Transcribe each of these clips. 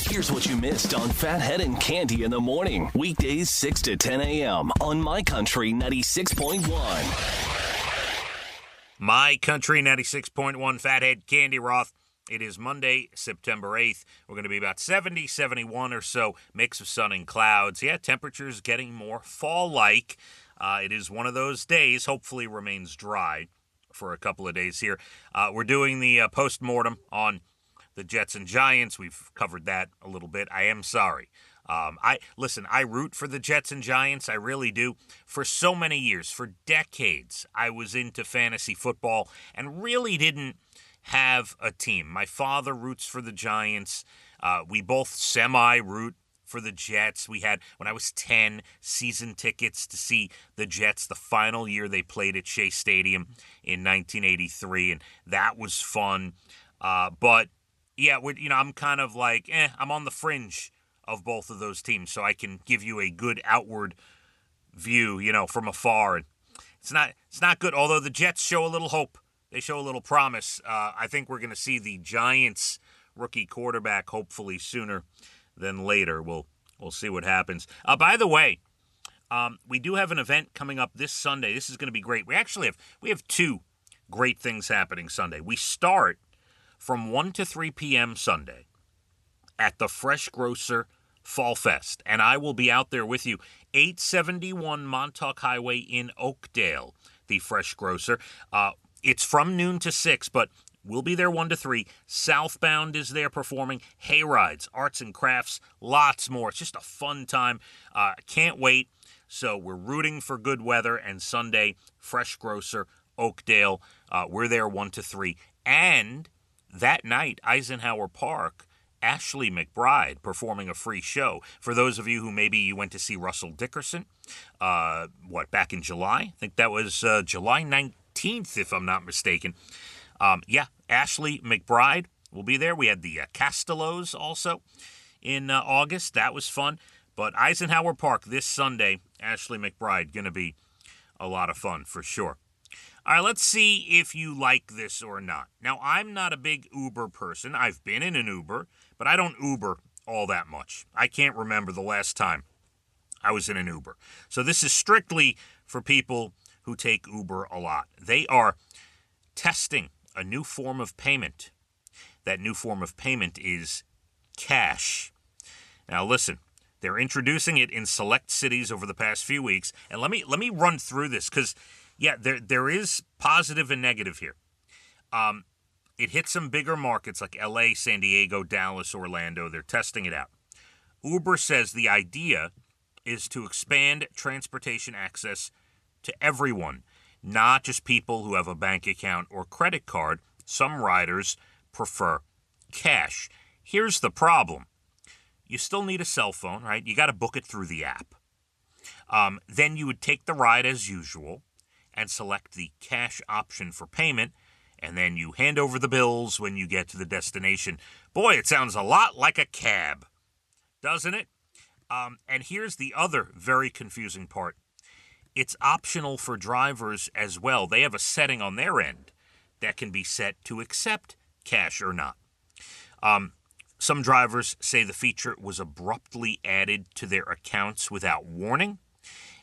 Here's what you missed on Phathead and Cande in the morning. Weekdays 6 to 10 a.m. on My Country 96.1. My Country 96.1, Phathead, Cande Roth. It is Monday, September 8th. We're going to be about 70, 71 or so, mix of sun and clouds. Yeah, temperatures getting more fall-like. It is one of those days, hopefully remains dry for a couple of days here. We're doing the post-mortem on the Jets and Giants. We've covered that a little bit. I am sorry. I root for the Jets and Giants. I really do. For so many years, for decades, I was into fantasy football and really didn't have a team. My father roots for the Giants. We both semi-root for the Jets. We had, when I was 10, season tickets to see the Jets the final year they played at Shea Stadium in 1983, and that was fun. But, yeah, I'm kind of like, I'm on the fringe of both of those teams, so I can give you a good outward view, from afar. And it's not good, although the Jets show a little hope. They show a little promise. I think we're going to see the Giants rookie quarterback hopefully sooner than later. We'll see what happens. By the way, we do have an event coming up this Sunday. This is going to be great. We have two great things happening Sunday. We start from 1 to 3 p.m. Sunday at the Fresh Grocer Fall Fest, and I will be out there with you. 871 Montauk Highway in Oakdale, the Fresh Grocer. It's from noon to 6, but we'll be there 1 to 3. Southbound is there performing. Hayrides, arts and crafts, lots more. It's just a fun time. Can't wait. So we're rooting for good weather, and Sunday, Fresh Grocer, Oakdale. We're there 1 to 3. And that night, Eisenhower Park, Ashley McBride performing a free show. For those of you who maybe you went to see Russell Dickerson, back in July? I think that was July 19th. If I'm not mistaken. Ashley McBride will be there. We had the Castellos also in August. That was fun. But Eisenhower Park this Sunday, Ashley McBride, going to be a lot of fun for sure. All right, let's see if you like this or not. Now, I'm not a big Uber person. I've been in an Uber, but I don't Uber all that much. I can't remember the last time I was in an Uber. So this is strictly for people who take Uber a lot. They are testing a new form of payment. That new form of payment is cash. Now listen, they're introducing it in select cities over the past few weeks, and let me run through this because there is positive and negative here. It hits some bigger markets like LA, San Diego, Dallas, Orlando. They're testing it out. Uber says the idea is to expand transportation access to everyone, not just people who have a bank account or credit card. Some riders prefer cash. Here's the problem. You still need a cell phone, right? You got to book it through the app. Then you would take the ride as usual and select the cash option for payment, and then you hand over the bills when you get to the destination. Boy, it sounds a lot like a cab, doesn't it? And here's the other very confusing part. It's optional for drivers as well. They have a setting on their end that can be set to accept cash or not. Some drivers say the feature was abruptly added to their accounts without warning,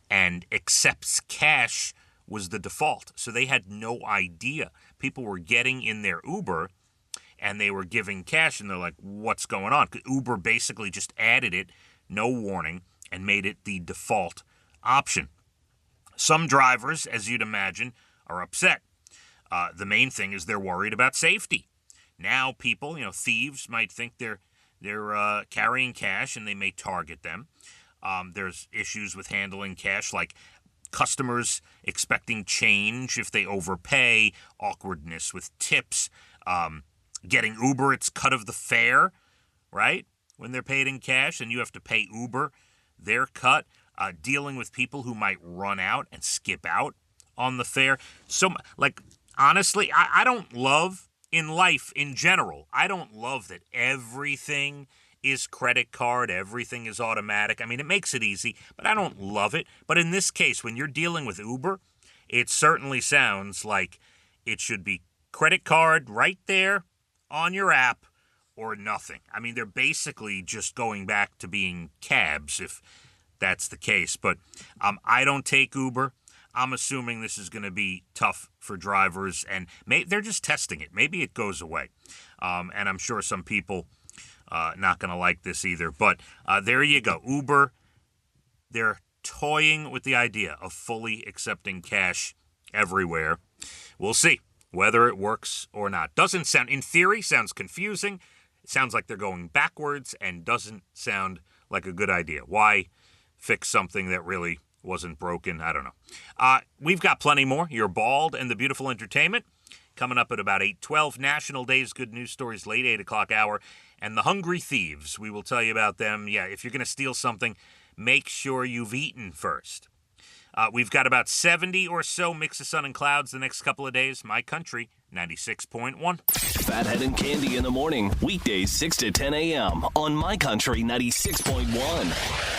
and accepts cash was the default. So they had no idea. People were getting in their Uber, and they were giving cash, and they're like, what's going on? Uber basically just added it, no warning, and made it the default option. Some drivers, as you'd imagine, are upset. The main thing is they're worried about safety. Now people, thieves might think they're carrying cash and they may target them. There's issues with handling cash, like customers expecting change if they overpay, awkwardness with tips, getting Uber its cut of the fare, right? When they're paid in cash and you have to pay Uber their cut. Dealing with people who might run out and skip out on the fare. So, honestly, I don't love, in life in general, I don't love that everything is credit card, everything is automatic. I mean, it makes it easy, but I don't love it. But in this case, when you're dealing with Uber, it certainly sounds like it should be credit card right there on your app, or nothing. I mean, they're basically just going back to being cabs, if that's the case. But I don't take Uber. I'm assuming this is going to be tough for drivers, and they're just testing it. Maybe it goes away. And I'm sure some people not going to like this either. But there you go. Uber, they're toying with the idea of fully accepting cash everywhere. We'll see whether it works or not. Doesn't sound, in theory, sounds confusing. It sounds like they're going backwards and doesn't sound like a good idea. Why fix something that really wasn't broken? I don't know. We've got plenty more. Your Bald and the Beautiful Entertainment coming up at about 8:12. National Days, good news stories, late 8 o'clock hour. And the Hungry Thieves, we will tell you about them. Yeah, if you're going to steal something, make sure you've eaten first. We've got about 70 or so mix of sun and clouds the next couple of days. My Country, 96.1. Phathead and Cande in the morning, weekdays 6 to 10 a.m. on My Country 96.1.